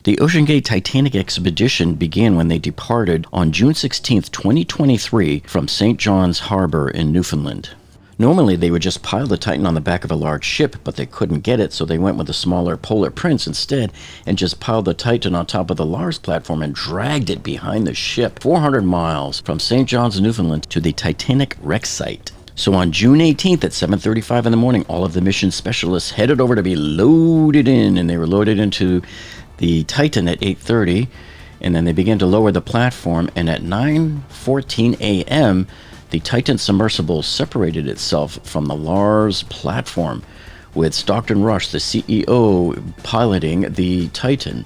The OceanGate Titanic expedition began when they departed on June 16, 2023 from St. John's Harbor in Newfoundland. Normally, they would just pile the Titan on the back of a large ship, but they couldn't get it, so they went with a smaller Polar Prince instead and just piled the Titan on top of the Lars platform and dragged it behind the ship 400 miles from St. John's, Newfoundland to the Titanic wreck site. So on June 18th at 7:35 in the morning, all of the mission specialists headed over to be loaded in, and they were loaded into the Titan at 8:30, and then they began to lower the platform, and at 9:14 a.m., the Titan Submersible separated itself from the Lars platform, with Stockton Rush, the CEO, piloting the Titan.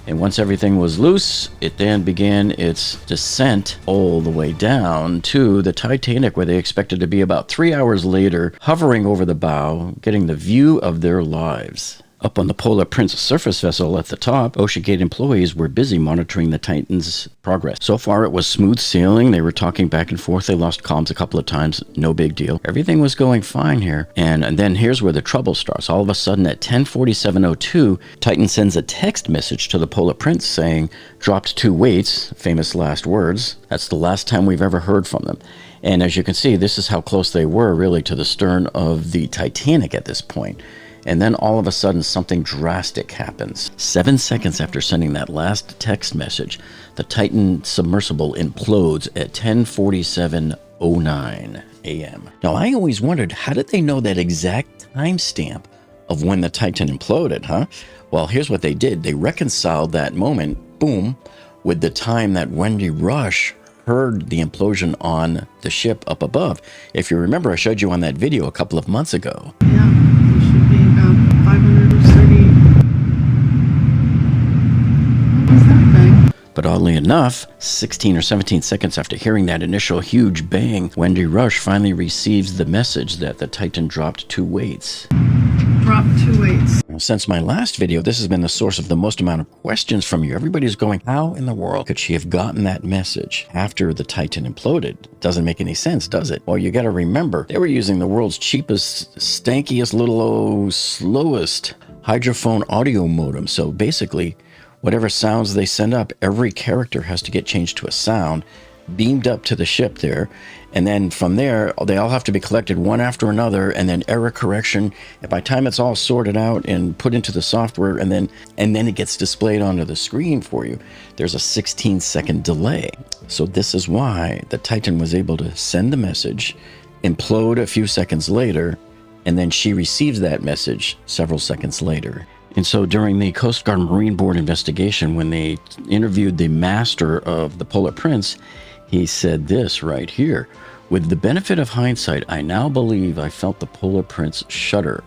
And once everything was loose, it then began its descent all the way down to the Titanic, where they expected to be about 3 hours later, hovering over the bow, getting the view of their lives. Up on the Polar Prince surface vessel at the top, OceanGate employees were busy monitoring the Titan's progress. So far, it was smooth sailing. They were talking back and forth. They lost comms a couple of times. No big deal. Everything was going fine here. And then here's where the trouble starts. All of a sudden, at 10:47:02, Titan sends a text message to the Polar Prince saying, "Dropped 2 weights," famous last words. That's the last time we've ever heard from them. And as you can see, this is how close they were really to the stern of the Titanic at this point. And then all of a sudden, something drastic happens. 7 seconds after sending that last text message, the Titan Submersible implodes at 10:47:09 a.m. Now, I always wondered, how did they know that exact timestamp of when the Titan imploded, huh? Well, here's what they did. They reconciled that moment, boom, with the time that Wendy Rush heard the implosion on the ship up above. If you remember, I showed you on that video a couple of months ago. Yeah. 530. What was that thing? But oddly enough, 16 or 17 seconds after hearing that initial huge bang, Wendy Rush finally receives the message that the Titan dropped 2 weights. Dropped 2 weights. Now, since my last video, this has been the source of the most amount of questions from you. Everybody's going, how in the world could she have gotten that message after the Titan imploded? Doesn't make any sense, does it? Well, you got to remember, they were using the world's cheapest, stankiest, little slowest hydrophone audio modem. So basically, whatever sounds they send up, every character has to get changed to a sound, beamed up to the ship there, and then from there they all have to be collected one after another, and then error correction, and by the time it's all sorted out and put into the software, and then it gets displayed onto the screen for you, there's a 16-second delay. So this is why the Titan was able to send the message, implode a few seconds later, and then she receives that message several seconds later. And so during the Coast Guard Marine Board investigation, when they interviewed the master of the Polar Prince, he said this right here: "With the benefit of hindsight, I now believe I felt the Polar Prince shudder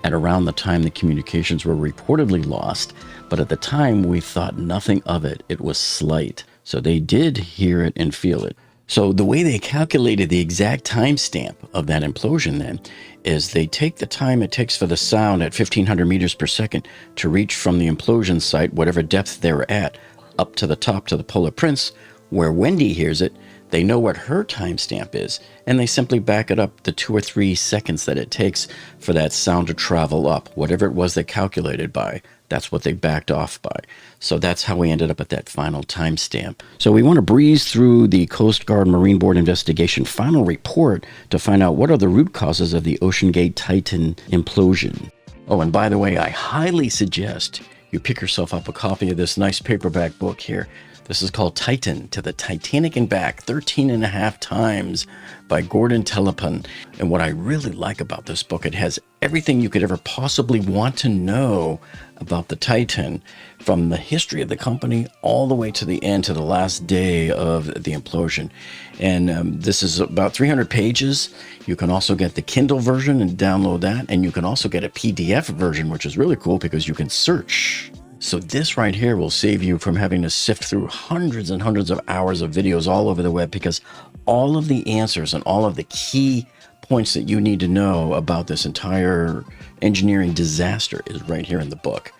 at around the time the communications were reportedly lost, but at the time we thought nothing of it. It was slight." So they did hear it and feel it. So the way they calculated the exact timestamp of that implosion then is they take the time it takes for the sound at 1,500 meters per second to reach from the implosion site, whatever depth they were at, up to the top to the Polar Prince, where Wendy hears it. They know what her timestamp is, and they simply back it up the 2 or 3 seconds that it takes for that sound to travel up. Whatever it was they calculated by, that's what they backed off by. So that's how we ended up at that final timestamp. So we want to breeze through the Coast Guard Marine Board investigation final report to find out what are the root causes of the OceanGate Titan implosion. Oh, and by the way, I highly suggest you pick yourself up a copy of this nice paperback book here. This is called Titan, to the Titanic and Back, 13.5 times by Gordon Telepon. And what I really like about this book, it has everything you could ever possibly want to know about the Titan, from the history of the company all the way to the end, to the last day of the implosion. And this is about 300 pages. You can also get the Kindle version and download that. And you can also get a PDF version, which is really cool because you can search. So this right here will save you from having to sift through hundreds and hundreds of hours of videos all over the web, because all of the answers and all of the key points that you need to know about this entire engineering disaster is right here in the book,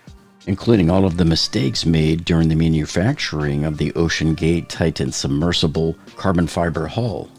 including all of the mistakes made during the manufacturing of the OceanGate Titan Submersible carbon fiber hull.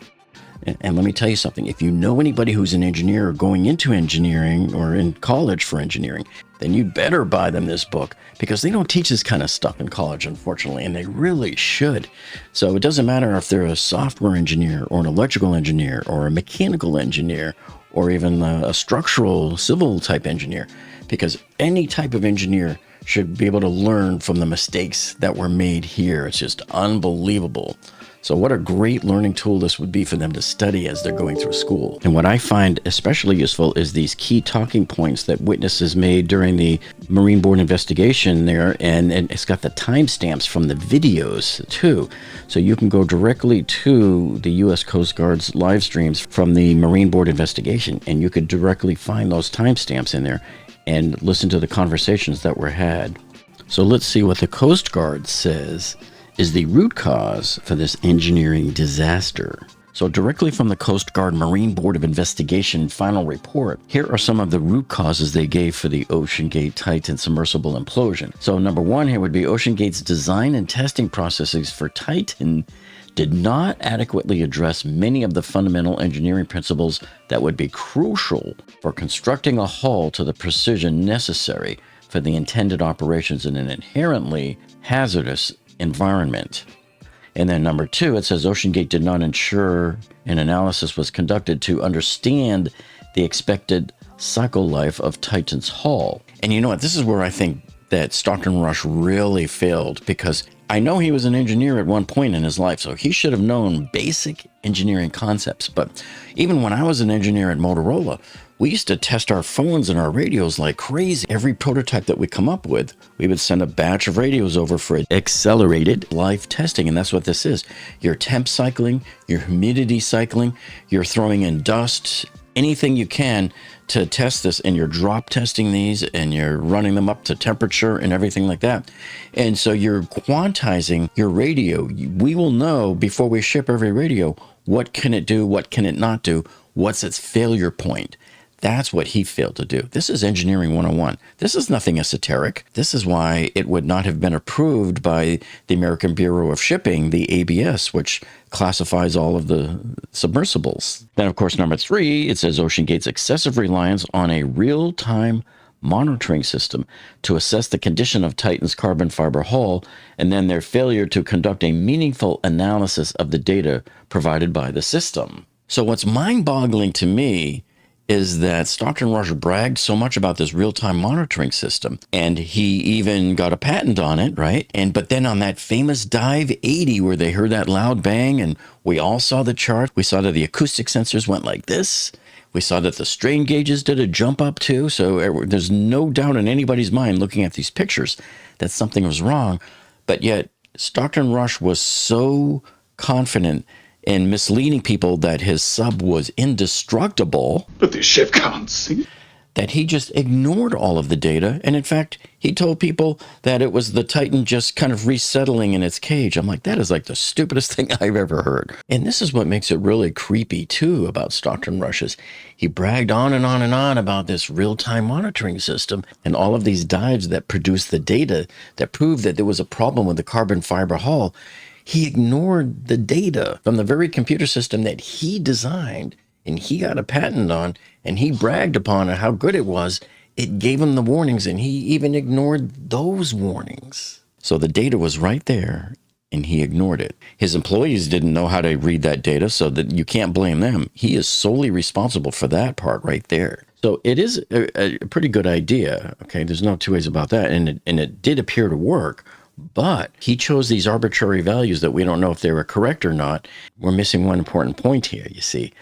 And let me tell you something. If you know anybody who's an engineer or going into engineering or in college for engineering, then you'd better buy them this book, because they don't teach this kind of stuff in college, unfortunately, and they really should. So it doesn't matter if they're a software engineer or an electrical engineer or a mechanical engineer or even a structural civil type engineer, because any type of engineer should be able to learn from the mistakes that were made here. It's just unbelievable. So what a great learning tool this would be for them to study as they're going through school. And what I find especially useful is these key talking points that witnesses made during the Marine Board investigation there, and it's got the timestamps from the videos too. So you can go directly to the U.S. Coast Guard's live streams from the Marine Board investigation, and you could directly find those timestamps in there and listen to the conversations that were had. So let's see what the Coast Guard says is the root cause for this engineering disaster. So directly from the Coast Guard Marine Board of Investigation final report, here are some of the root causes they gave for the OceanGate Titan Submersible implosion. So number one here would be OceanGate's design and testing processes for Titan did not adequately address many of the fundamental engineering principles that would be crucial for constructing a hull to the precision necessary for the intended operations in an inherently hazardous environment. And then number two, it says OceanGate did not ensure an analysis was conducted to understand the expected cycle life of Titan's hull. And you know what? This is where I think that Stockton Rush really failed, because I know he was an engineer at one point in his life, so he should have known basic engineering concepts. But even when I was an engineer at Motorola, we used to test our phones and our radios like crazy. Every prototype that we come up with, we would send a batch of radios over for accelerated live testing. And that's what this is. You're temp cycling, you're humidity cycling, you're throwing in dust, anything you can to test this, and you're drop testing these and you're running them up to temperature and everything like that. And so you're quantizing your radio. We will know before we ship every radio, what can it do, what can it not do, what's its failure point. That's what he failed to do. This is engineering 101. This is nothing esoteric. This is why it would not have been approved by the American Bureau of Shipping, the ABS, which classifies all of the submersibles. Then, of course, number three, it says OceanGate's excessive reliance on a real-time monitoring system to assess the condition of Titan's carbon fiber hull, and then their failure to conduct a meaningful analysis of the data provided by the system. So what's mind-boggling to me is that Stockton Rush bragged so much about this real-time monitoring system, and he even got a patent on it, right? But then on that famous dive 80 where they heard that loud bang and we all saw the chart, we saw that the acoustic sensors went like this. We saw that the strain gauges did a jump up too. So there's no doubt in anybody's mind looking at these pictures that something was wrong. But yet Stockton Rush was so confident and misleading people that his sub was indestructible. But the ship can't sink. That he just ignored all of the data. And in fact, he told people that it was the Titan just kind of resettling in its cage. I'm like, that is like the stupidest thing I've ever heard. And this is what makes it really creepy too about Stockton Rush's. He bragged on and on and on about this real-time monitoring system and all of these dives that produced the data that proved that there was a problem with the carbon fiber hull. He ignored the data from the very computer system that he designed and he got a patent on, and he bragged upon how good it was. It gave him the warnings, and he even ignored those warnings. So the data was right there, and he ignored it. His employees didn't know how to read that data, so that you can't blame them. He is solely responsible for that part right there. So it is a pretty good idea. Okay, there's no two ways about that, and it did appear to work. But he chose these arbitrary values that we don't know if they were correct or not. We're missing one important point here, you see.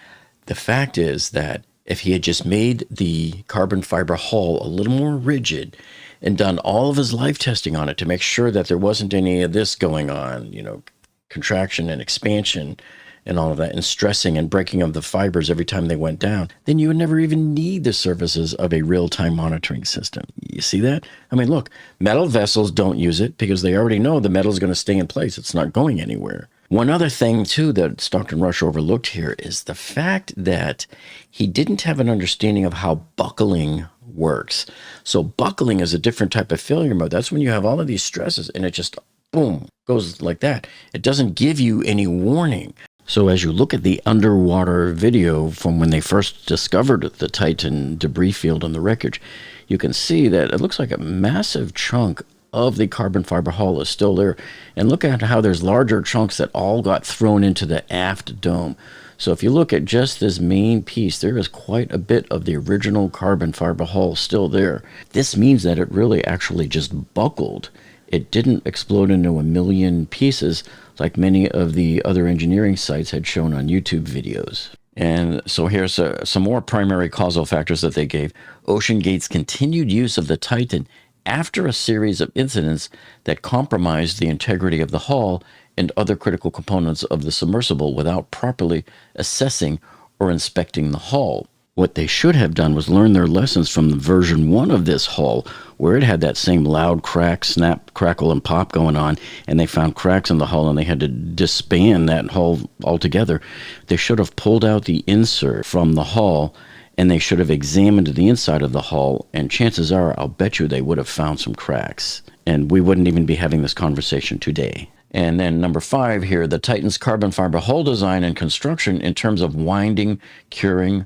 The fact is that if he had just made the carbon fiber hull a little more rigid and done all of his life testing on it to make sure that there wasn't any of this going on, contraction and expansion and all of that, and stressing and breaking of the fibers every time they went down, then you would never even need the services of a real-time monitoring system. You see that? I mean, look, metal vessels don't use it because they already know the metal is going to stay in place. It's not going anywhere. One other thing, too, that Stockton Rush overlooked here is the fact that he didn't have an understanding of how buckling works. So buckling is a different type of failure mode. That's when you have all of these stresses and it just, boom, goes like that. It doesn't give you any warning. So as you look at the underwater video from when they first discovered the Titan debris field on the wreckage, you can see that it looks like a massive chunk of the carbon fiber hull is still there. And look at how there's larger chunks that all got thrown into the aft dome. So if you look at just this main piece, there is quite a bit of the original carbon fiber hull still there. This means that it really actually just buckled. It didn't explode into a million pieces like many of the other engineering sites had shown on YouTube videos. And so here's some more primary causal factors that they gave. OceanGate's continued use of the Titan after a series of incidents that compromised the integrity of the hull and other critical components of the submersible without properly assessing or inspecting the hull. What they should have done was learn their lessons from the version 1 of this hull, where it had that same loud crack, snap, crackle, and pop going on, and they found cracks in the hull and they had to disband that hull altogether. They should have pulled out the insert from the hull, and they should have examined the inside of the hull, and chances are, I'll bet you they would have found some cracks, and we wouldn't even be having this conversation today. And then number 5 here, the Titan's carbon fiber hull design and construction in terms of winding, curing,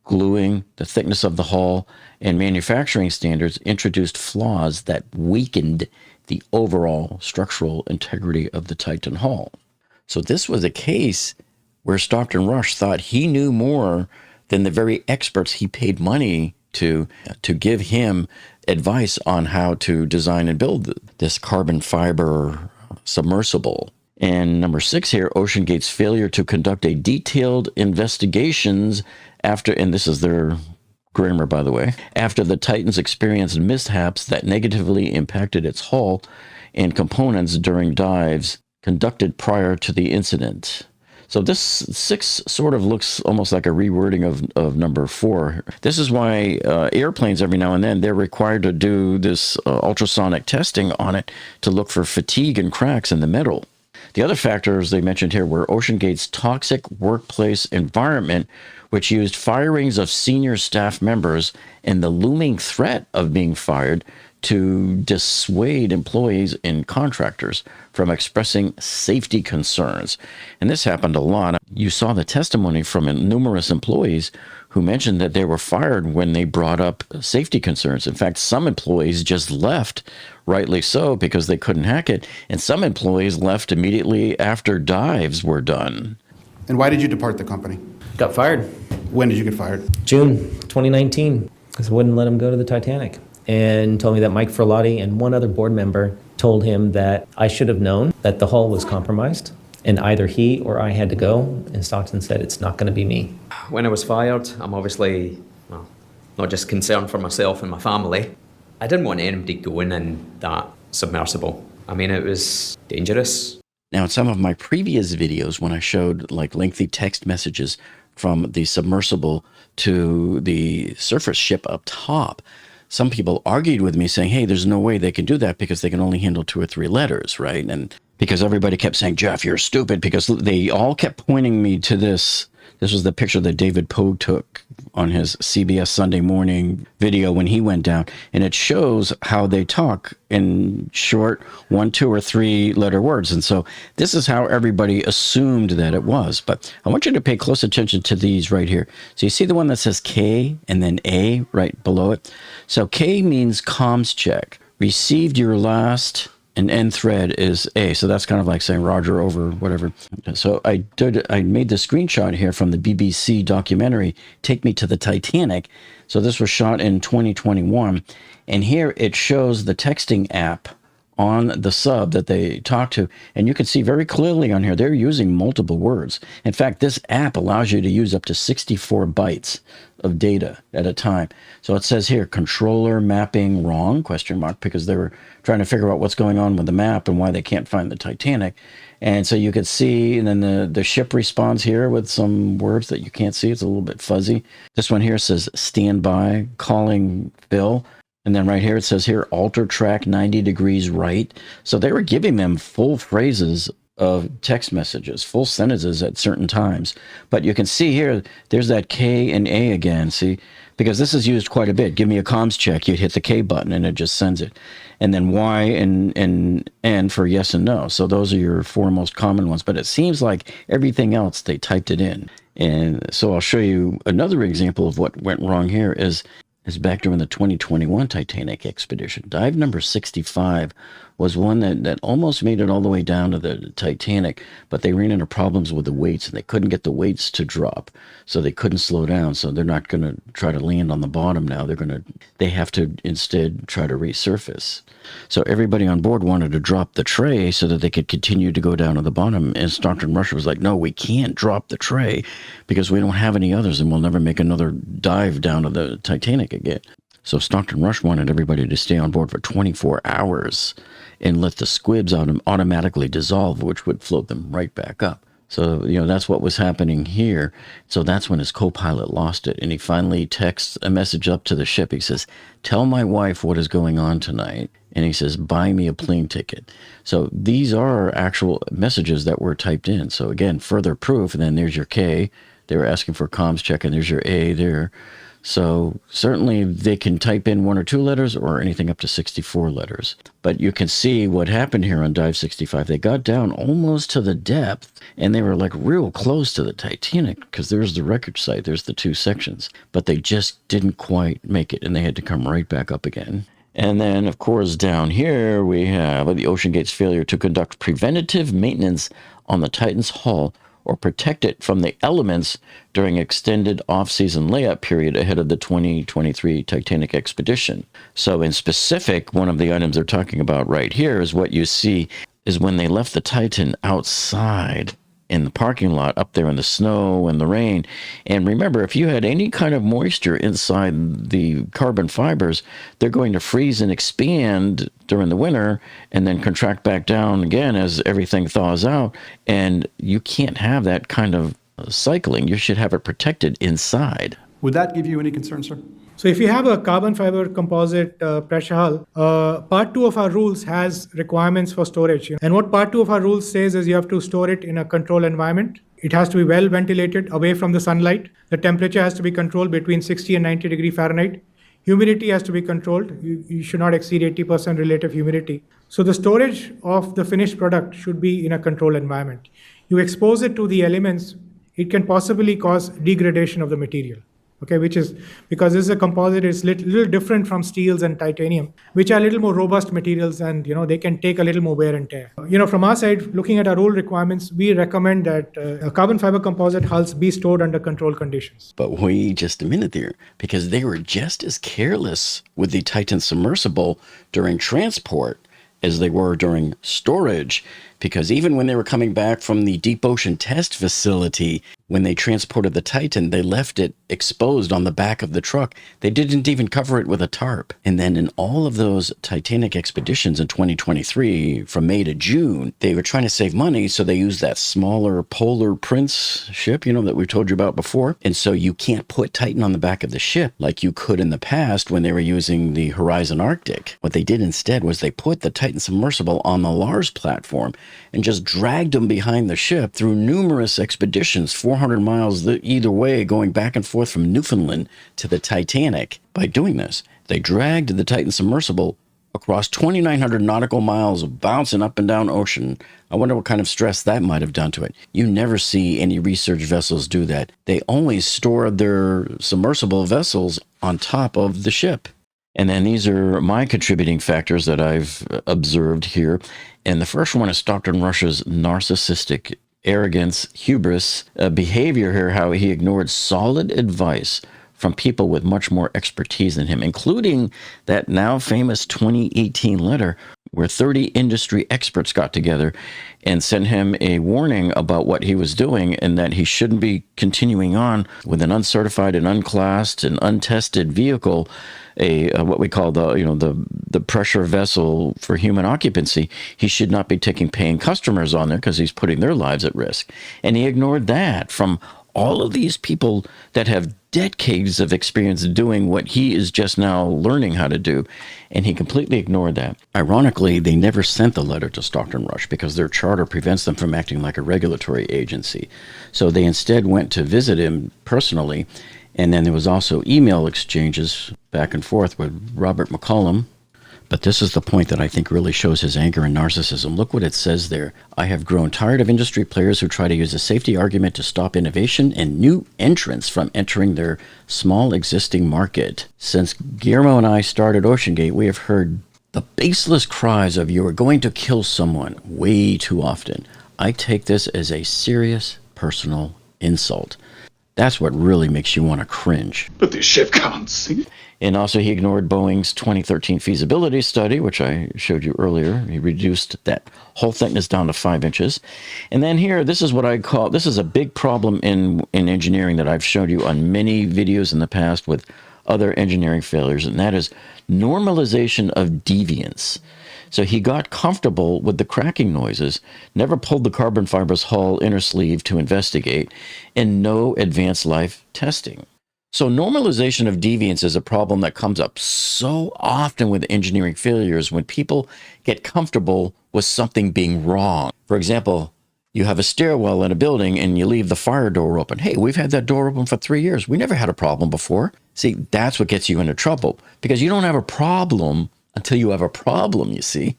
gluing, the thickness of the hull, and manufacturing standards introduced flaws that weakened the overall structural integrity of the Titan hull. So this was a case where Stockton Rush thought he knew more than the very experts he paid money to give him advice on how to design and build this carbon fiber submersible. And number 6 here, OceanGate's failure to conduct a detailed investigations after, and this is their grammar, by the way, after the Titan's experienced mishaps that negatively impacted its hull and components during dives conducted prior to the incident. So this 6 sort of looks almost like a rewording of number 4. This is why airplanes, every now and then, they're required to do this ultrasonic testing on it to look for fatigue and cracks in the metal. The other factors they mentioned here were OceanGate's toxic workplace environment, which used firings of senior staff members and the looming threat of being fired to dissuade employees and contractors from expressing safety concerns. And this happened a lot. You saw the testimony from numerous employees who mentioned that they were fired when they brought up safety concerns. In fact, some employees just left, rightly so, because they couldn't hack it. And some employees left immediately after dives were done. And why did you depart the company? Got fired. When did you get fired? June 2019, because I wouldn't let him go to the Titanic. And told me that Mike Ferlotti and one other board member told him that I should have known that the hull was compromised and either he or I had to go. And Stockton said, it's not going to be me. When I was fired, I'm obviously, well, not just concerned for myself and my family. I didn't want anybody going in that submersible. I mean, it was dangerous. Now, in some of my previous videos, when I showed like lengthy text messages from the submersible to the surface ship up top, some people argued with me saying, hey, there's no way they can do that because they can only handle 2 or 3 letters, right? And because everybody kept saying, Jeff, you're stupid, because they all kept pointing me to this. This was the picture that David Pogue took on his CBS Sunday Morning video when he went down. And it shows how they talk in short 1, 2, or 3 letter words. And so this is how everybody assumed that it was. But I want you to pay close attention to these right here. So you see the one that says K and then A right below it. So K means comms check. Received your last, and end thread is A. So that's kind of like saying Roger over whatever. So I made the screenshot here from the BBC documentary, Take Me to the Titanic. So this was shot in 2021. And here it shows the texting app on the sub that they talk to. And you can see very clearly on here, they're using multiple words. In fact, this app allows you to use up to 64 bytes of data at a time. So it says here, controller mapping wrong, question mark, because they were trying to figure out what's going on with the map and why they can't find the Titanic. And so you could see, and then the ship responds here with some words that you can't see. It's a little bit fuzzy. This one here says standby, calling Phil. And then right here, it says here, alter track 90 degrees right. So they were giving them full phrases of text messages, full sentences at certain times. But you can see here, there's that K and A again, see? Because this is used quite a bit. Give me a comms check, you'd hit the K button and it just sends it. and then Y and N for yes and no. So those are your four most common ones. But it seems like everything else, they typed it in. And so I'll show you another example of what went wrong here is back during the 2021 Titanic expedition. Dive number 65 was one that almost made it all the way down to the Titanic, but they ran into problems with the weights, and they couldn't get the weights to drop, so they couldn't slow down. So they're not going to try to land on the bottom now. They have to instead try to resurface. So everybody on board wanted to drop the tray so that they could continue to go down to the bottom. And Stockton Rush was like, no, we can't drop the tray because we don't have any others, and we'll never make another dive down to the Titanic again. So Stockton Rush wanted everybody to stay on board for 24 hours and let the squibs automatically dissolve, which would float them right back up. So, that's what was happening here. So that's when his co-pilot lost it. And he finally texts a message up to the ship. He says, tell my wife what is going on tonight. And he says, buy me a plane ticket. So these are actual messages that were typed in. So again, further proof. And then there's your K. They were asking for a comms check, and there's your A there. So certainly they can type in 1 or 2 letters or anything up to 64 letters. But you can see what happened here on Dive 65. They got down almost to the depth, and they were like real close to the Titanic because there's the wreckage site. There's the 2 sections. But they just didn't quite make it, and they had to come right back up again. And then, of course, down here we have the OceanGate's failure to conduct preventative maintenance on the Titan's hull or protect it from the elements during extended off-season layup period ahead of the 2023 Titanic expedition. So in specific, one of the items they're talking about right here is what you see is when they left the Titan outside in the parking lot up there in the snow and the rain. And remember, if you had any kind of moisture inside the carbon fibers, they're going to freeze and expand during the winter and then contract back down again as everything thaws out. And you can't have that kind of cycling. You should have it protected inside. Would that give you any concern, sir? So if you have a carbon fiber composite pressure hull, part 2 of our rules has requirements for storage. And what part 2 of our rules says is you have to store it in a controlled environment. It has to be well ventilated, away from the sunlight. The temperature has to be controlled between 60 and 90 degrees Fahrenheit. Humidity has to be controlled. You should not exceed 80% relative humidity. So the storage of the finished product should be in a controlled environment. You expose it to the elements, it can possibly cause degradation of the material. Okay, which is because this is a composite, it's little different from steels and titanium, which are a little more robust materials, and they can take a little more wear and tear. From our side, looking at our rule requirements, we recommend that carbon fiber composite hulls be stored under controlled conditions. But wait just a minute there, because they were just as careless with the Titan Submersible during transport as they were during storage. Because even when they were coming back from the deep ocean test facility, when they transported the Titan, they left it exposed on the back of the truck. They didn't even cover it with a tarp. And then in all of those Titanic expeditions in 2023, from May to June, they were trying to save money, so they used that smaller Polar Prince ship, that we told you about before. And so you can't put Titan on the back of the ship like you could in the past when they were using the Horizon Arctic. What they did instead was they put the Titan Submersible on the Lars platform and just dragged them behind the ship through numerous expeditions, 400 miles either way, going back and forth from Newfoundland to the Titanic. By doing this, they dragged the Titan Submersible across 2,900 nautical miles of bouncing up and down ocean. I wonder what kind of stress that might have done to it. You never see any research vessels do that. They only store their submersible vessels on top of the ship. And then these are my contributing factors that I've observed here. And the first one is Stockton Rush's narcissistic arrogance, hubris, behavior here, how he ignored solid advice from people with much more expertise than him, including that now famous 2018 letter where 30 industry experts got together and sent him a warning about what he was doing and that he shouldn't be continuing on with an uncertified and unclassed and untested vehicle, what we call the pressure vessel for human occupancy. He should not be taking paying customers on there because he's putting their lives at risk. And he ignored that from all of these people that have decades of experience doing what he is just now learning how to do, and he completely ignored that. Ironically, they never sent the letter to Stockton Rush because their charter prevents them from acting like a regulatory agency. So they instead went to visit him personally, and then there was also email exchanges back and forth with Robert McCollum, But this is the point that I think really shows his anger and narcissism. Look what it says there. I have grown tired of industry players who try to use a safety argument to stop innovation and new entrants from entering their small existing market. Since Guillermo and I started OceanGate, we have heard the baseless cries of "you are going to kill someone" way too often. I take this as a serious personal insult. That's what really makes you want to cringe. But the ship can't sink. And also he ignored Boeing's 2013 feasibility study, which I showed you earlier. He reduced that hull thickness down to 5 inches. And then here, this is what I call, this is a big problem in engineering that I've showed you on many videos in the past with other engineering failures, and that is normalization of deviance. So he got comfortable with the cracking noises, never pulled the carbon fiber's hull inner sleeve to investigate, and no advanced life testing. So normalization of deviance is a problem that comes up so often with engineering failures when people get comfortable with something being wrong. For example, you have a stairwell in a building and you leave the fire door open. Hey, we've had that door open for 3 years. We never had a problem before. See, that's what gets you into trouble, because you don't have a problem until you have a problem, you see.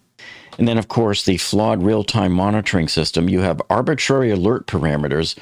And then, of course, the flawed real-time monitoring system. You have arbitrary alert parameters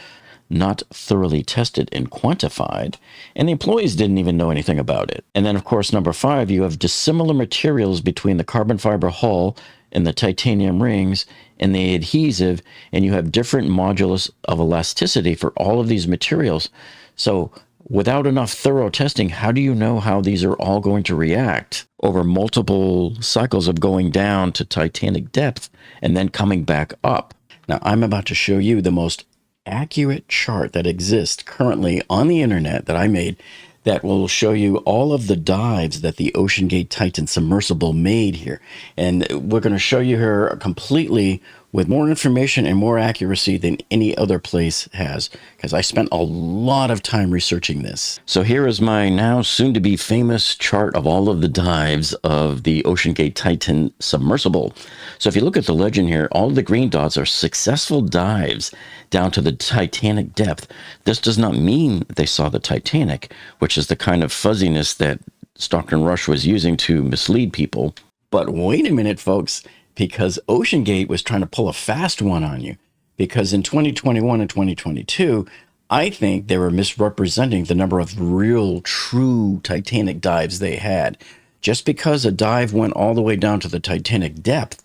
not thoroughly tested and quantified, and the employees didn't even know anything about it. And then, of course, number 5, you have dissimilar materials between the carbon fiber hull and the titanium rings and the adhesive, and you have different modulus of elasticity for all of these materials. So without enough thorough testing, how do you know how these are all going to react over multiple cycles of going down to Titanic depth and then coming back up? Now, I'm about to show you the most accurate chart that exists currently on the internet that I made that will show you all of the dives that the OceanGate Titan Submersible made here. And we're going to show you here completely with more information and more accuracy than any other place has, because I spent a lot of time researching this. So here is my now soon-to-be famous chart of all of the dives of the OceanGate Titan Submersible. So if you look at the legend here, all of the green dots are successful dives down to the Titanic depth. This does not mean they saw the Titanic, which is the kind of fuzziness that Stockton Rush was using to mislead people. But wait a minute, folks, because OceanGate was trying to pull a fast one on you. Because in 2021 and 2022, I think they were misrepresenting the number of real, true Titanic dives they had. Just because a dive went all the way down to the Titanic depth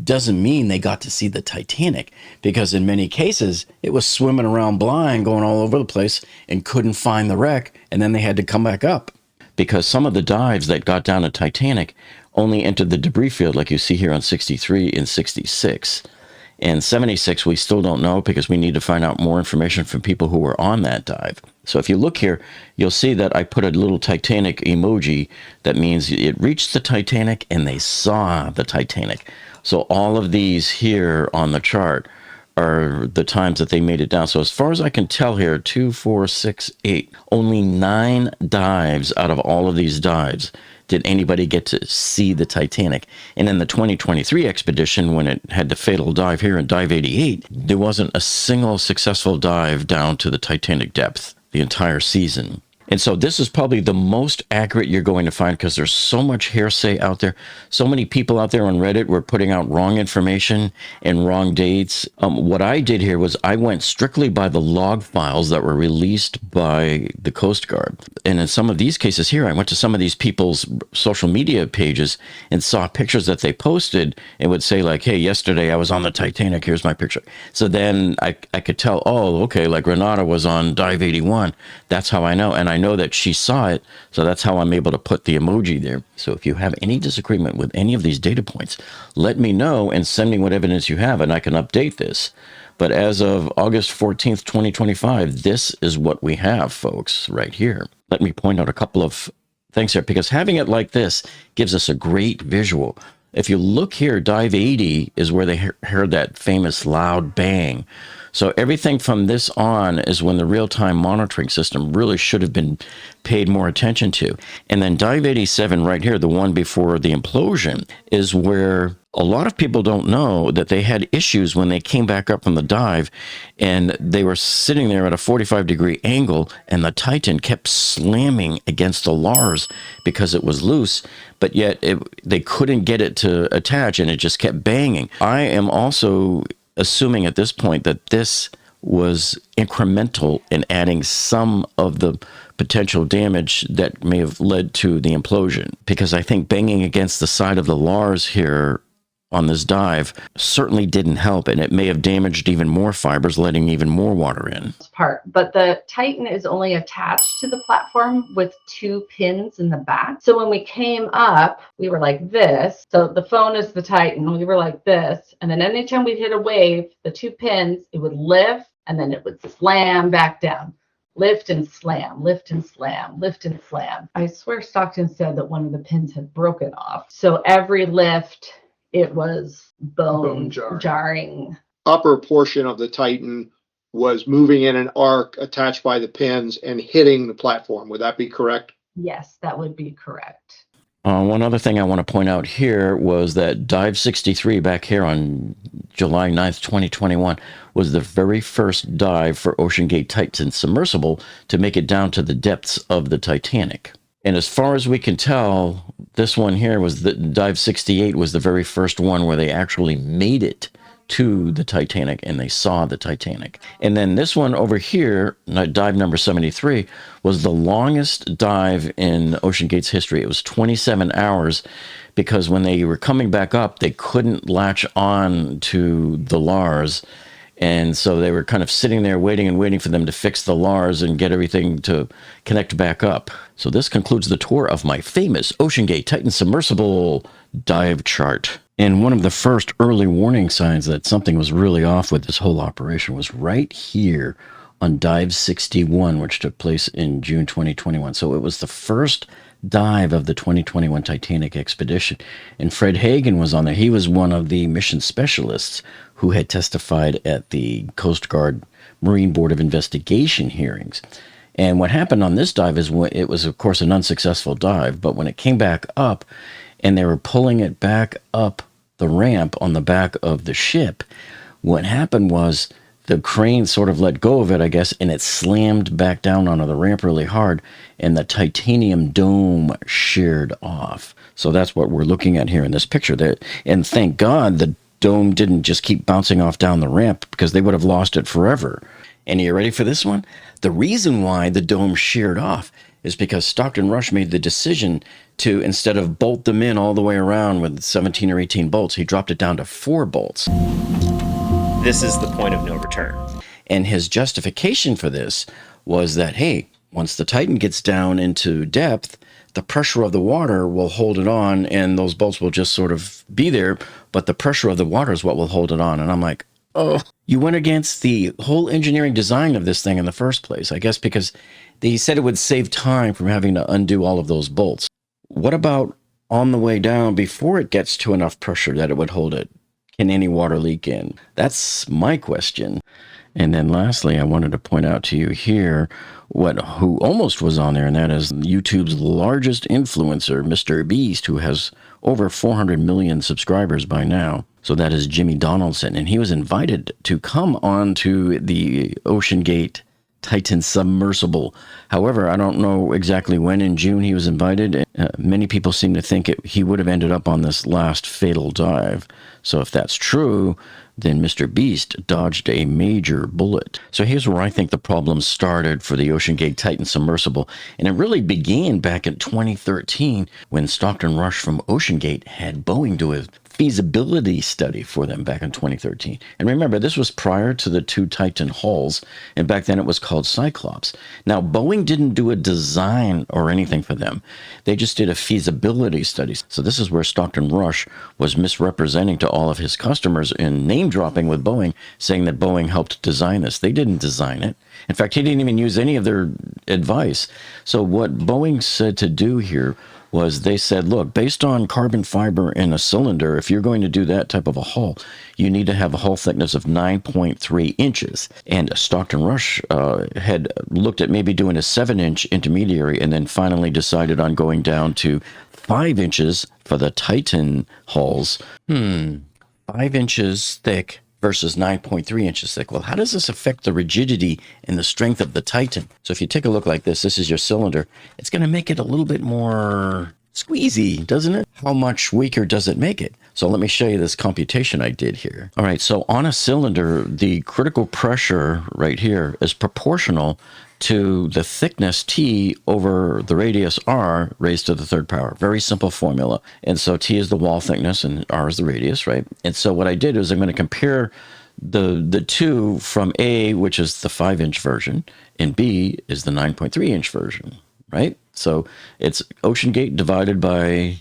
doesn't mean they got to see the Titanic, because in many cases, it was swimming around blind, going all over the place, and couldn't find the wreck, and then they had to come back up. Because some of the dives that got down to Titanic only entered the debris field, like you see here on 63 and 66. And 76, we still don't know, because we need to find out more information from people who were on that dive. So if you look here, you'll see that I put a little Titanic emoji. That means it reached the Titanic and they saw the Titanic. So all of these here on the chart are the times that they made it down. So as far as I can tell here, 2, 4, 6, 8, only 9 dives out of all of these dives did anybody get to see the Titanic. And in the 2023 expedition, when it had the fatal dive here in dive 88, there wasn't a single successful dive down to the Titanic depth the entire season. And so this is probably the most accurate you're going to find, because there's so much hearsay out there. So many people out there on Reddit were putting out wrong information and wrong dates. What I did here was I went strictly by the log files that were released by the Coast Guard. And in some of these cases here, I went to some of these people's social media pages and saw pictures that they posted and would say like, hey, yesterday I was on the Titanic, here's my picture. So then I could tell, oh, okay, like Renata was on dive 81. That's how I know. And I know that she saw it, so that's how I'm able to put the emoji there. So if you have any disagreement with any of these data points, let me know and send me what evidence you have, and I can update this. But as of August 14th, 2025, this is what we have, folks, right here. Let me point out a couple of things here, because having it like this gives us a great visual. If you look here, dive 80 is where they heard that famous loud bang. So everything from this on is when the real-time monitoring system really should have been paid more attention to. And then dive 87 right here, the one before the implosion, is where A lot of people don't know that they had issues when they came back up from the dive, and they were sitting there at a 45-degree angle, and the Titan kept slamming against the Lars because it was loose, but yet they couldn't get it to attach, and it just kept banging. I am also assuming at this point that this was incremental in adding some of the potential damage that may have led to the implosion, because I think banging against the side of the Lars here on this dive certainly didn't help, and it may have damaged even more fibers, letting even more water in. But the Titan is only attached to the platform with 2 pins in the back. So when we came up, we were like this. So the phone is the Titan. We were like this. And then anytime we hit a wave, the 2 pins, it would lift and then it would slam back down. Lift and slam, lift and slam, lift and slam. I swear Stockton said that one of the pins had broken off. So every lift, it was bone jarring. Upper portion of the Titan was moving in an arc attached by the pins and hitting the platform. Would that be correct? Yes, that would be correct. One other thing I want to point out here was that Dive 63 back here on July 9th, 2021 was the very first dive for OceanGate Titan Submersible to make it down to the depths of the Titanic. And as far as we can tell, this one here was the Dive 68 was the very first one where they actually made it to the Titanic and they saw the Titanic. And then this one over here, dive number 73, was the longest dive in OceanGate's history. It was 27 hours because when they were coming back up, they couldn't latch on to the Lars. And so they were kind of sitting there waiting for them to fix the Lars and get everything to connect back up. So this concludes the tour of my famous OceanGate Titan Submersible dive chart. And one of the first early warning signs that something was really off with this whole operation was right here on Dive 61, which took place in June 2021. So it was the first dive of the 2021 Titanic expedition. And Fred Hagen was on there. He was one of the mission specialists who had testified at the Coast Guard Marine Board of Investigation hearings. And what happened on this dive is it was, of course, an unsuccessful dive, but when it came back up and they were pulling it back up the ramp on the back of the ship, what happened was the crane sort of let go of it, I guess, and it slammed back down onto the ramp really hard, and the titanium dome sheared off. So that's what we're looking at here in this picture. And thank God the dome didn't just keep bouncing off down the ramp, because they would have lost it forever. And are you ready for this one? The reason why the dome sheared off is because Stockton Rush made the decision to, instead of bolt them in all the way around with 17 or 18 bolts, he dropped it down to 4 bolts. This is the point of no return. And his justification for this was that, hey, once the Titan gets down into depth, the pressure of the water will hold it on, and those bolts will just sort of be there, but the pressure of the water is what will hold it on. And I'm like, oh, you went against the whole engineering design of this thing in the first place, I guess, because they said it would save time from having to undo all of those bolts. What about on the way down, before it gets to enough pressure that it would hold it? Can any water leak in? That's my question. And then lastly, I wanted to point out to you here who almost was on there, and that is YouTube's largest influencer, Mr. Beast, who has over 400 million subscribers by now. So that is Jimmy Donaldson, and he was invited to come on to the OceanGate Titan Submersible. However, I don't know exactly when in June he was invited. Many people seem to think he would have ended up on this last fatal dive. So if that's true, then Mr. Beast dodged a major bullet. So here's where I think the problem started for the OceanGate Titan Submersible. And it really began back in 2013 when Stockton Rush from OceanGate had Boeing do a feasibility study for them back in 2013. And remember, this was prior to the 2 Titan hulls, and back then it was called Cyclops. Now, Boeing didn't do a design or anything for them. They just did a feasibility study. So this is where Stockton Rush was misrepresenting to all of his customers and name-dropping with Boeing, saying that Boeing helped design this. They didn't design it. In fact, he didn't even use any of their advice. So what Boeing said to do here was they said, look, based on carbon fiber in a cylinder, if you're going to do that type of a hull, you need to have a hull thickness of 9.3 inches. And Stockton Rush had looked at maybe doing a 7-inch intermediary, and then finally decided on going down to 5 inches for the Titan hulls. 5 inches thick versus 9.3 inches thick. Well, how does this affect the rigidity and the strength of the Titan? So if you take a look like this is your cylinder. It's going to make it a little bit more squeezy, doesn't it? How much weaker does it make it? So let me show you this computation I did here. All right, so on a cylinder, the critical pressure right here is proportional to the thickness T over the radius R raised to the third power. Very simple formula. And so T is the wall thickness and R is the radius, right? And so what I did is I'm going to compare the two from A, which is the 5-inch version, and B is the 9.3-inch version, right? So it's OceanGate divided by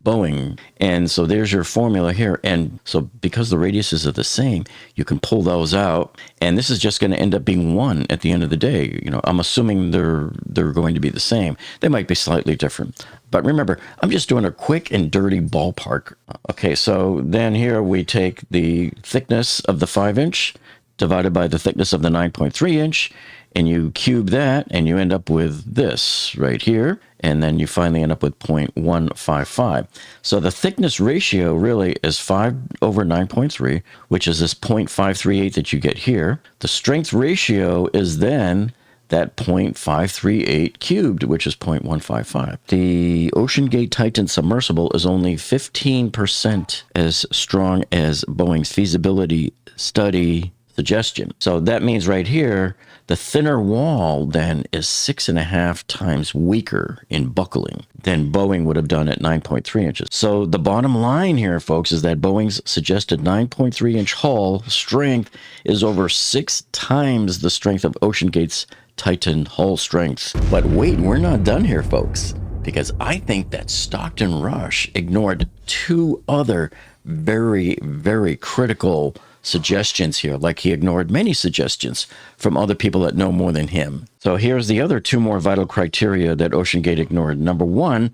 Boeing. And so there's your formula here. And so because the radiuses are the same, you can pull those out. And this is just going to end up being 1 at the end of the day. You know, I'm assuming they're going to be the same. They might be slightly different. But remember, I'm just doing a quick and dirty ballpark. Okay, so then here we take the thickness of the 5-inch divided by the thickness of the 9.3-inch, and you cube that, and you end up with this right here, and then you finally end up with 0.155. So the thickness ratio really is 5 over 9.3, which is this 0.538 that you get here. The strength ratio is then that 0.538 cubed, which is 0.155. The OceanGate Titan Submersible is only 15% as strong as Boeing's feasibility study suggestion. So that means right here, the thinner wall then is 6.5 times weaker in buckling than Boeing would have done at 9.3 inches. So the bottom line here, folks, is that Boeing's suggested 9.3-inch hull strength is over 6 times the strength of OceanGate's Titan hull strength. But wait, we're not done here, folks, because I think that Stockton Rush ignored 2 other very, very critical suggestions here, like he ignored many suggestions from other people that know more than him. So here's the other 2 more vital criteria that OceanGate ignored. Number 1,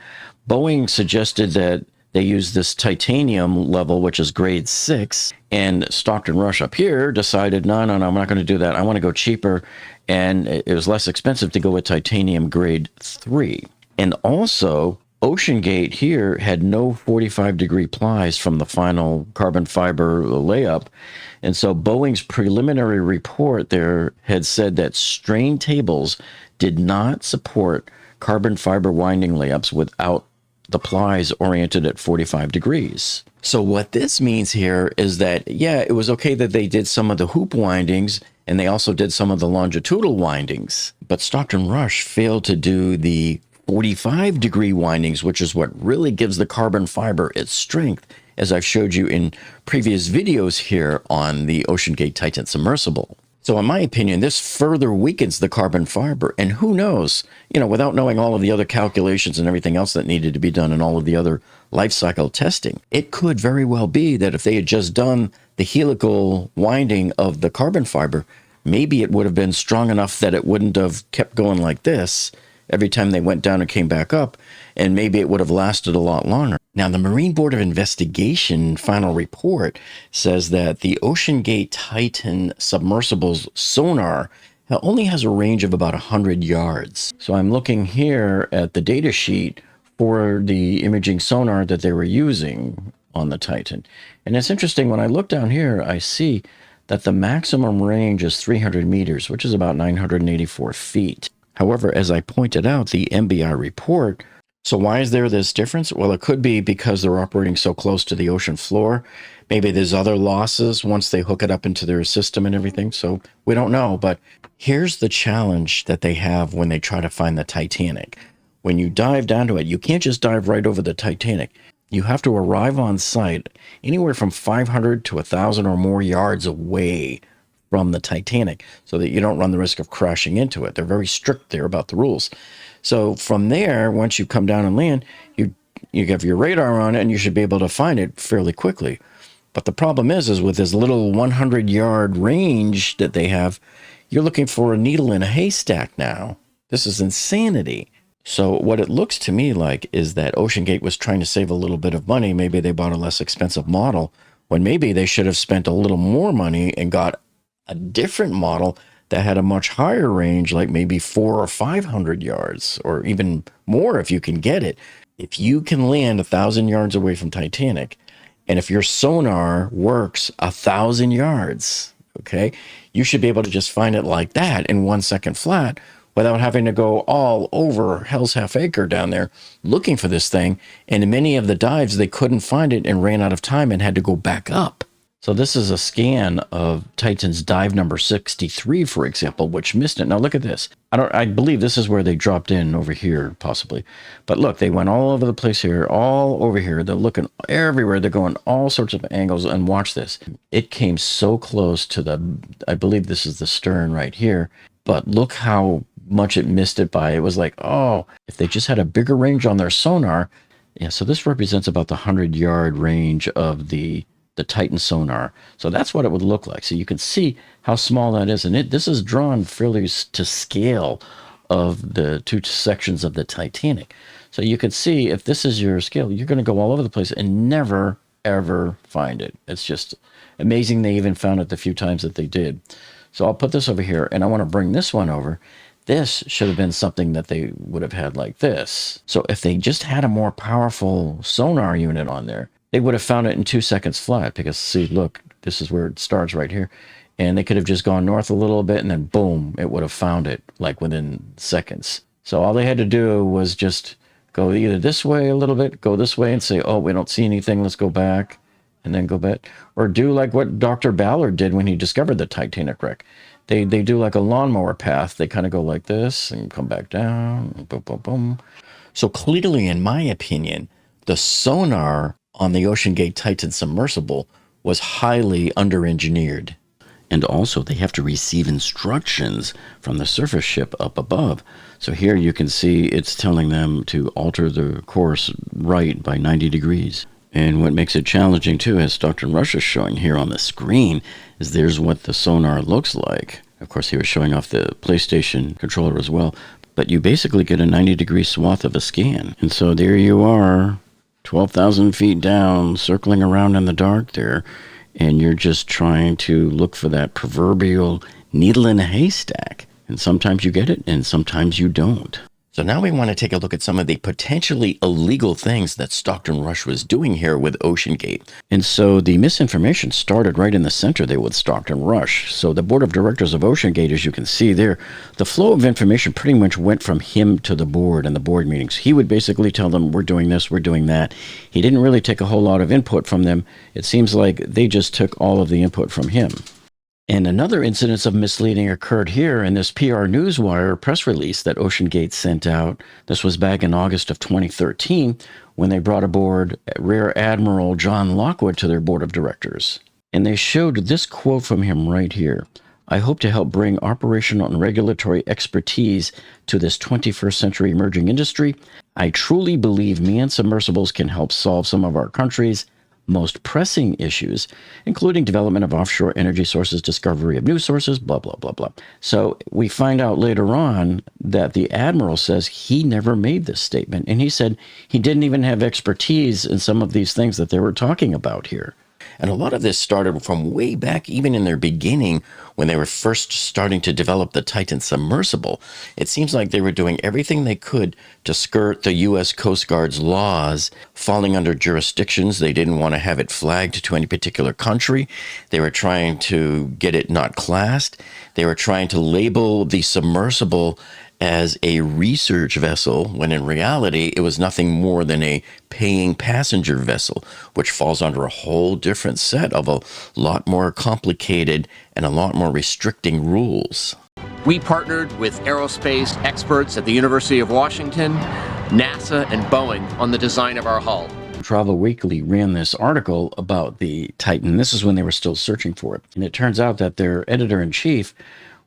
Boeing suggested that they use this titanium level, which is grade 6, and Stockton Rush up here decided, no, I'm not going to do that. I want to go cheaper, and it was less expensive to go with titanium grade 3. And also, OceanGate here had no 45-degree plies from the final carbon fiber layup. And so Boeing's preliminary report there had said that strain tables did not support carbon fiber winding layups without the plies oriented at 45 degrees. So what this means here is that, yeah, it was okay that they did some of the hoop windings and they also did some of the longitudinal windings, but Stockton Rush failed to do the 45-degree windings, which is what really gives the carbon fiber its strength, as I've showed you in previous videos here on the OceanGate Titan Submersible. So in my opinion, this further weakens the carbon fiber, and who knows, without knowing all of the other calculations and everything else that needed to be done and all of the other life cycle testing, it could very well be that if they had just done the helical winding of the carbon fiber, maybe it would have been strong enough that it wouldn't have kept going like this every time they went down and came back up, and maybe it would have lasted a lot longer. Now, the Marine Board of Investigation final report says that the OceanGate Titan Submersible's sonar only has a range of about 100 yards. So I'm looking here at the data sheet for the imaging sonar that they were using on the Titan. And it's interesting, when I look down here, I see that the maximum range is 300 meters, which is about 984 feet. However, as I pointed out, the MBI report, so why is there this difference? Well, it could be because they're operating so close to the ocean floor. Maybe there's other losses once they hook it up into their system and everything. So we don't know. But here's the challenge that they have when they try to find the Titanic. When you dive down to it, you can't just dive right over the Titanic. You have to arrive on site anywhere from 500 to 1,000 or more yards away from the Titanic, so that you don't run the risk of crashing into it. They're very strict there about the rules. So from there, once you come down and land, you have your radar on it, and you should be able to find it fairly quickly. But the problem is with this little 100-yard range that they have, you're looking for a needle in a haystack now. This is insanity. So what it looks to me like is that OceanGate was trying to save a little bit of money. Maybe they bought a less expensive model, when maybe they should have spent a little more money and got a different model that had a much higher range, like maybe 400 or 500 yards, or even more if you can get it. If you can land 1,000 yards away from Titanic, and if your sonar works 1,000 yards, okay, you should be able to just find it like that in 1 second flat without having to go all over Hell's Half Acre down there looking for this thing. And in many of the dives, they couldn't find it and ran out of time and had to go back up. So this is a scan of Titan's dive number 63, for example, which missed it. Now look at this. I believe this is where they dropped in over here, possibly. But look, they went all over the place here, all over here. They're looking everywhere. They're going all sorts of angles. And watch this. It came so close to I believe this is the stern right here. But look how much it missed it by. It was like, oh, if they just had a bigger range on their sonar. Yeah, so this represents about the 100-yard range of the Titan sonar. So that's what it would look like. So you can see how small that is. And this is drawn fairly to scale of the two sections of the Titanic. So you can see if this is your scale, you're going to go all over the place and never, ever find it. It's just amazing they even found it the few times that they did. So I'll put this over here, and I want to bring this one over. This should have been something that they would have had like this. So if they just had a more powerful sonar unit on there, they would have found it in 2 seconds flat, because see, look, this is where it starts right here. And they could have just gone north a little bit and then boom, it would have found it like within seconds. So all they had to do was just go either this way a little bit, go this way and say, oh, we don't see anything, let's go back, and then go back. Or do like what Dr. Ballard did when he discovered the Titanic wreck. They do like a lawnmower path. They kind of go like this and come back down, boom, boom, boom. So clearly, in my opinion, the sonar on the OceanGate Titan Submersible was highly under-engineered. And also, they have to receive instructions from the surface ship up above. So here you can see it's telling them to alter the course right by 90 degrees. And what makes it challenging, too, as Stockton Rush is showing here on the screen, is there's what the sonar looks like. Of course, he was showing off the PlayStation controller as well. But you basically get a 90-degree swath of a scan. And so there you are, 12,000 feet down, circling around in the dark there, and you're just trying to look for that proverbial needle in a haystack. And sometimes you get it, and sometimes you don't. So now we want to take a look at some of the potentially illegal things that Stockton Rush was doing here with OceanGate. And so the misinformation started right in the center there with Stockton Rush. So the board of directors of OceanGate, as you can see there, the flow of information pretty much went from him to the board and the board meetings. He would basically tell them, we're doing this, we're doing that. He didn't really take a whole lot of input from them. It seems like they just took all of the input from him. And another incidence of misleading occurred here in this PR Newswire press release that OceanGate sent out. This was back in August of 2013 when they brought aboard Rear Admiral John Lockwood to their board of directors. And they showed this quote from him right here. I hope to help bring operational and regulatory expertise to this 21st century emerging industry. I truly believe manned submersibles can help solve some of our country's most pressing issues, including development of offshore energy sources, discovery of new sources, blah, blah, blah, blah. So we find out later on that the Admiral says he never made this statement. And he said he didn't even have expertise in some of these things that they were talking about here. And a lot of this started from way back, even in their beginning, when they were first starting to develop the Titan Submersible. It seems like they were doing everything they could to skirt the U.S. Coast Guard's laws, falling under jurisdictions. They didn't want to have it flagged to any particular country. They were trying to get it not classed. They were trying to label the submersible as a research vessel, when in reality it was nothing more than a paying passenger vessel, which falls under a whole different set of a lot more complicated and a lot more restricting rules. We partnered with aerospace experts at the University of Washington, NASA, and Boeing on the design of our hull. Travel Weekly ran this article about the Titan. This is when they were still searching for it. And it turns out that their editor-in-chief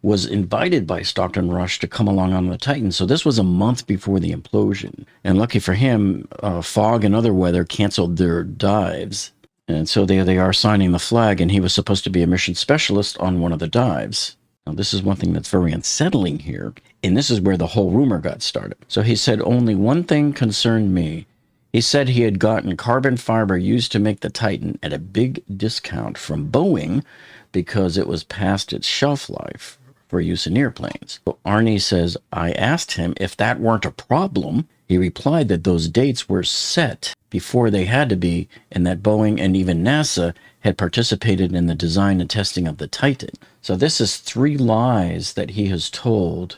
was invited by Stockton Rush to come along on the Titan. So this was a month before the implosion. And lucky for him, fog and other weather canceled their dives. And so they are signing the flag, and he was supposed to be a mission specialist on one of the dives. Now, this is one thing that's very unsettling here, and this is where the whole rumor got started. So he said, only one thing concerned me. He said he had gotten carbon fiber used to make the Titan at a big discount from Boeing because it was past its shelf life for use in airplanes. So Arnie says, I asked him if that weren't a problem. He replied that those dates were set before they had to be, and that Boeing and even NASA had participated in the design and testing of the Titan. So this is 3 lies that he has told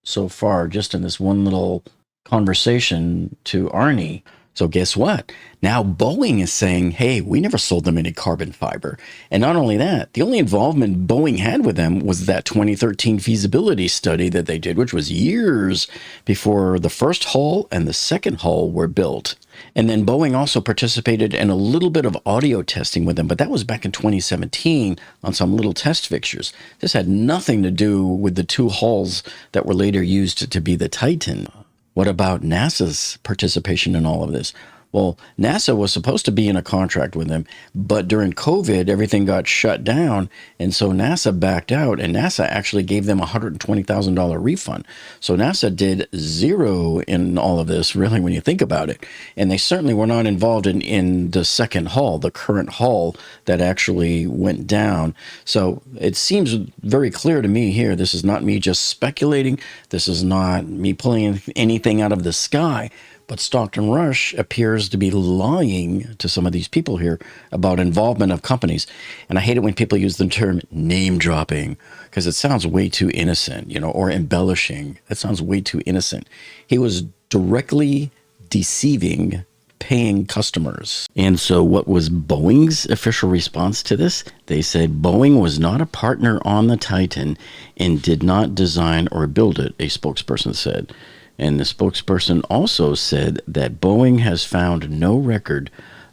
so far just in this one little conversation to Arnie. So guess what? Now Boeing is saying, hey, we never sold them any carbon fiber. And not only that, the only involvement Boeing had with them was that 2013 feasibility study that they did, which was years before the first hull and the second hull were built. And then Boeing also participated in a little bit of audio testing with them, but that was back in 2017 on some little test fixtures. This had nothing to do with the 2 hulls that were later used to be the Titan. What about NASA's participation in all of this? Well, NASA was supposed to be in a contract with them, but during COVID, everything got shut down. And so NASA backed out, and NASA actually gave them a $120,000 refund. So NASA did 0 in all of this, really, when you think about it. And they certainly were not involved in the second hull, the current hull that actually went down. So it seems very clear to me here, this is not me just speculating. This is not me pulling anything out of the sky. But Stockton Rush appears to be lying to some of these people here about involvement of companies. And I hate it when people use the term name dropping because it sounds way too innocent, or embellishing. That sounds way too innocent. He was directly deceiving paying customers. And so what was Boeing's official response to this? They said Boeing was not a partner on the Titan and did not design or build it, a spokesperson said. And the spokesperson also said that Boeing has found no record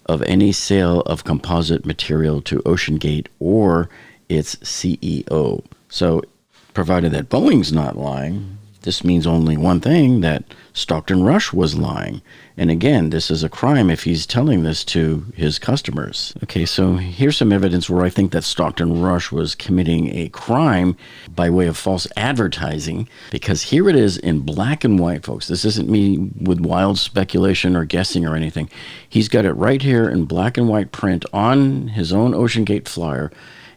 of any sale of composite material to OceanGate or its CEO. So, provided that Boeing's not lying, this means only one thing, that Stockton Rush was lying. And again, this is a crime if he's telling this to his customers. Okay, so here's some evidence where I think that Stockton Rush was committing a crime by way of false advertising, because here it is in black and white, folks. This isn't me with wild speculation or guessing or anything. He's got it right here in black and white print on his own OceanGate flyer,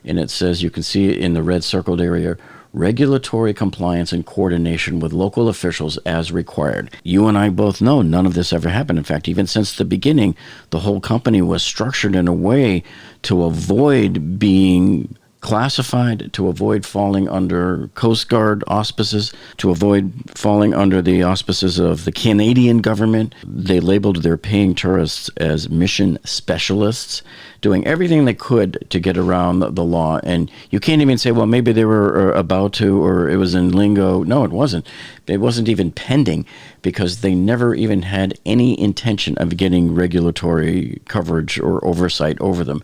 and it says, you can see it in the red circled area, regulatory compliance and coordination with local officials as required. You and I both know none of this ever happened. In fact, even since the beginning, the whole company was structured in a way to avoid being classified, to avoid falling under Coast Guard auspices, to avoid falling under the auspices of the Canadian government. They labeled their paying tourists as mission specialists, doing everything they could to get around the law. And you can't even say, well, maybe they were about to, or it was in lingo. No, it wasn't. It wasn't even pending, because they never even had any intention of getting regulatory coverage or oversight over them.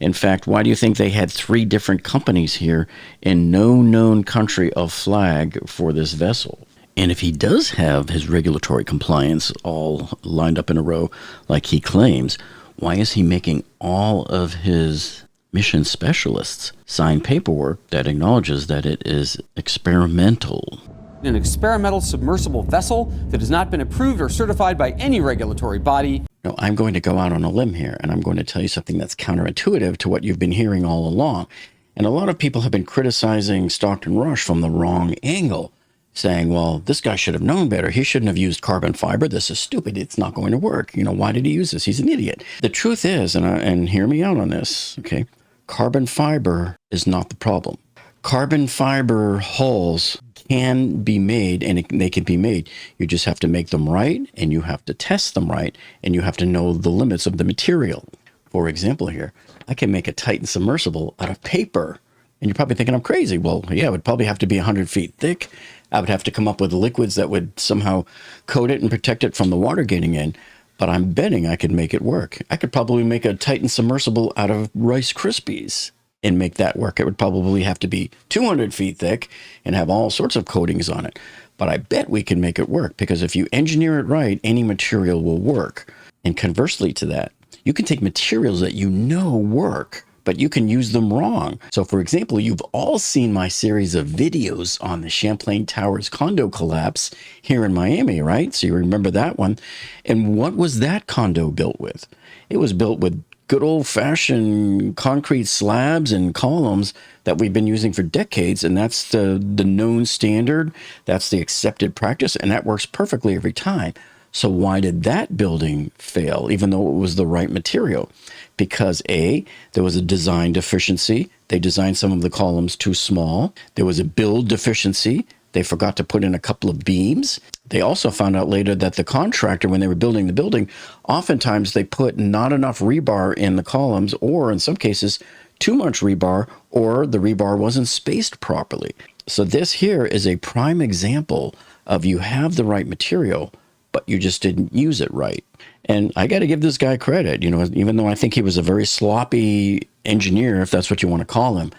In fact, why do you think they had 3 different companies here and no known country of flag for this vessel? And if he does have his regulatory compliance all lined up in a row like he claims, why is he making all of his mission specialists sign paperwork that acknowledges that it is experimental? An experimental submersible vessel that has not been approved or certified by any regulatory body. No, I'm going to go out on a limb here, and I'm going to tell you something that's counterintuitive to what you've been hearing all along. And a lot of people have been criticizing Stockton Rush from the wrong angle, saying, well, this guy should have known better. He shouldn't have used carbon fiber. This is stupid. It's not going to work. Why did he use this? He's an idiot. The truth is, and hear me out on this, okay, carbon fiber is not the problem. Carbon fiber hulls can be made, and they can be made. You just have to make them right, and you have to test them right, and you have to know the limits of the material. For example here, I can make a Titan Submersible out of paper. And you're probably thinking I'm crazy. Well, yeah, it would probably have to be 100 feet thick. I would have to come up with liquids that would somehow coat it and protect it from the water getting in. But I'm betting I could make it work. I could probably make a Titan Submersible out of Rice Krispies and make that work. It would probably have to be 200 feet thick and have all sorts of coatings on it. But I bet we can make it work, because if you engineer it right, any material will work. And conversely to that, you can take materials that you know work, but you can use them wrong. So for example, you've all seen my series of videos on the Champlain Towers condo collapse here in Miami, right? So you remember that one. And what was that condo built with? It was built with good old-fashioned concrete slabs and columns that we've been using for decades, and that's the known standard. That's the accepted practice, and that works perfectly every time. So why did that building fail, even though it was the right material? Because A, there was a design deficiency. They designed some of the columns too small. There was a build deficiency. They forgot to put in a couple of beams. They also found out later that the contractor, when they were building the building, oftentimes they put not enough rebar in the columns, or in some cases, too much rebar, or the rebar wasn't spaced properly. So this here is a prime example of you have the right material, but you just didn't use it right. And I got to give this guy credit, even though I think he was a very sloppy engineer, if that's what you want to call him.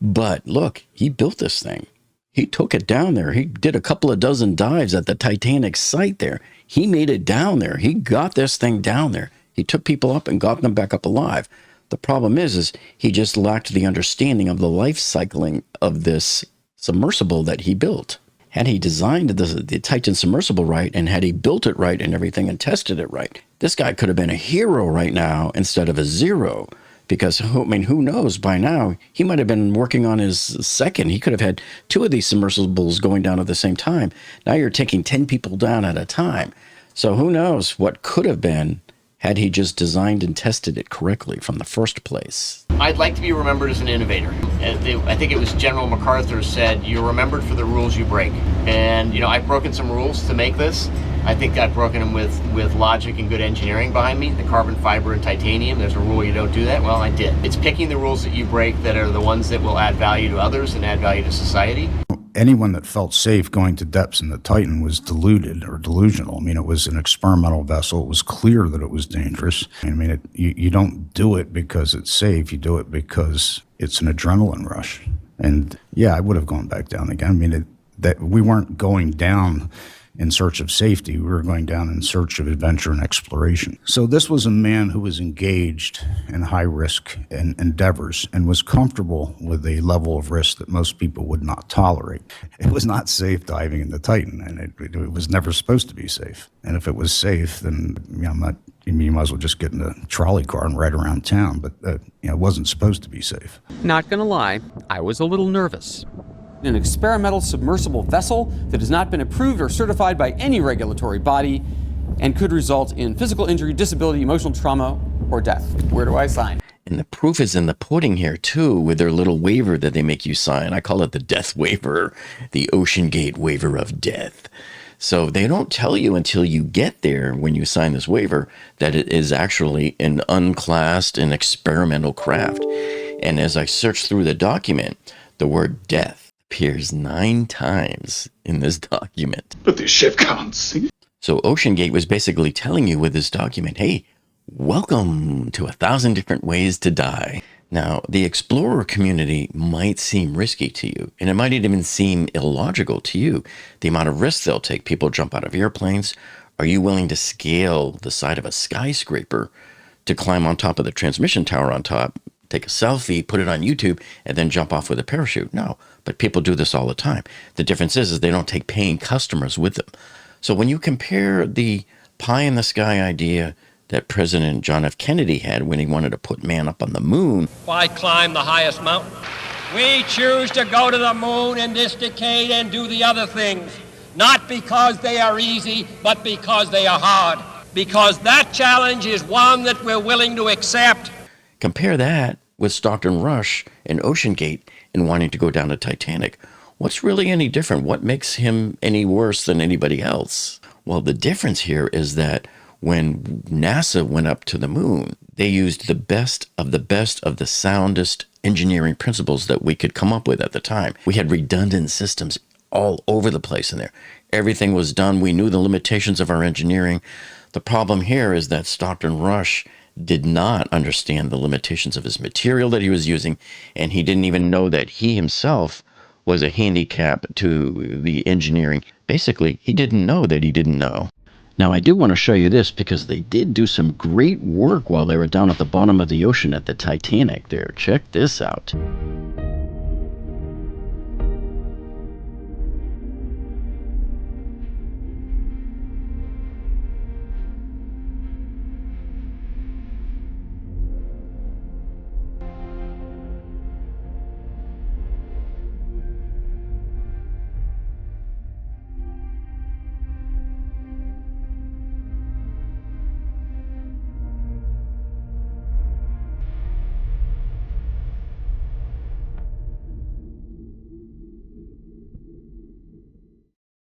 But look, he built this thing. He took it down there. He did a couple of dozen dives at the Titanic site there. He made it down there. He got this thing down there. He took people up and got them back up alive. The problem is he just lacked the understanding of the life cycling of this submersible that he built. Had he designed the Titan submersible right, and had he built it right and everything and tested it right, this guy could have been a hero right now instead of a zero. Because, who knows, by now, he might have been working on his second. He could have had 2 of these submersibles going down at the same time. Now you're taking 10 people down at a time. So who knows what could have been had he just designed and tested it correctly from the first place. I'd like to be remembered as an innovator. I think it was General MacArthur said, you're remembered for the rules you break. And, I've broken some rules to make this. I think I've broken them with logic and good engineering behind me. The carbon fiber and titanium, there's a rule you don't do that. Well, I did. It's picking the rules that you break that are the ones that will add value to others and add value to society. Anyone that felt safe going to depths in the Titan was deluded or delusional. It was an experimental vessel. It was clear that it was dangerous. You don't do it because it's safe. You do it because it's an adrenaline rush. And yeah, I would have gone back down again. That we weren't going down in search of safety. We were going down in search of adventure and exploration. So this was a man who was engaged in high-risk endeavors and was comfortable with a level of risk that most people would not tolerate. It was not safe diving in the Titan, and it was never supposed to be safe. And if it was safe, then you might as well just get in a trolley car and ride around town, but it wasn't supposed to be safe. Not gonna lie, I was a little nervous. An experimental submersible vessel that has not been approved or certified by any regulatory body and could result in physical injury, disability, emotional trauma, or death. Where do I sign? And the proof is in the pudding here, too, with their little waiver that they make you sign. I call it the death waiver, the OceanGate waiver of death. So they don't tell you until you get there when you sign this waiver that it is actually an unclassed and experimental craft. And as I search through the document, the word death appears 9 times in this document. But the ship can't see. So OceanGate was basically telling you with this document, hey, welcome to 1,000 different ways to die. Now, the explorer community might seem risky to you, and it might even seem illogical to you. The amount of risks they'll take. People jump out of airplanes. Are you willing to scale the side of a skyscraper to climb on top of the transmission tower on top, take a selfie, put it on YouTube, and then jump off with a parachute? No, but people do this all the time. The difference is they don't take paying customers with them. So when you compare the pie-in-the-sky idea that President John F. Kennedy had when he wanted to put man up on the moon. Why climb the highest mountain? We choose to go to the moon in this decade and do the other things, not because they are easy, but because they are hard. Because that challenge is one that we're willing to accept. Compare that with Stockton Rush and OceanGate and wanting to go down to Titanic. What's really any different? What makes him any worse than anybody else? Well, the difference here is that when NASA went up to the moon, they used the best of the soundest engineering principles that we could come up with at the time. We had redundant systems all over the place in there. Everything was done. We knew the limitations of our engineering. The problem here is that Stockton Rush did not understand the limitations of his material that he was using, and he didn't even know that he himself was a handicap to the engineering. Basically, he didn't know that he didn't know. Now, I do want to show you this because they did do some great work while they were down at the bottom of the ocean at the Titanic there. Check this out.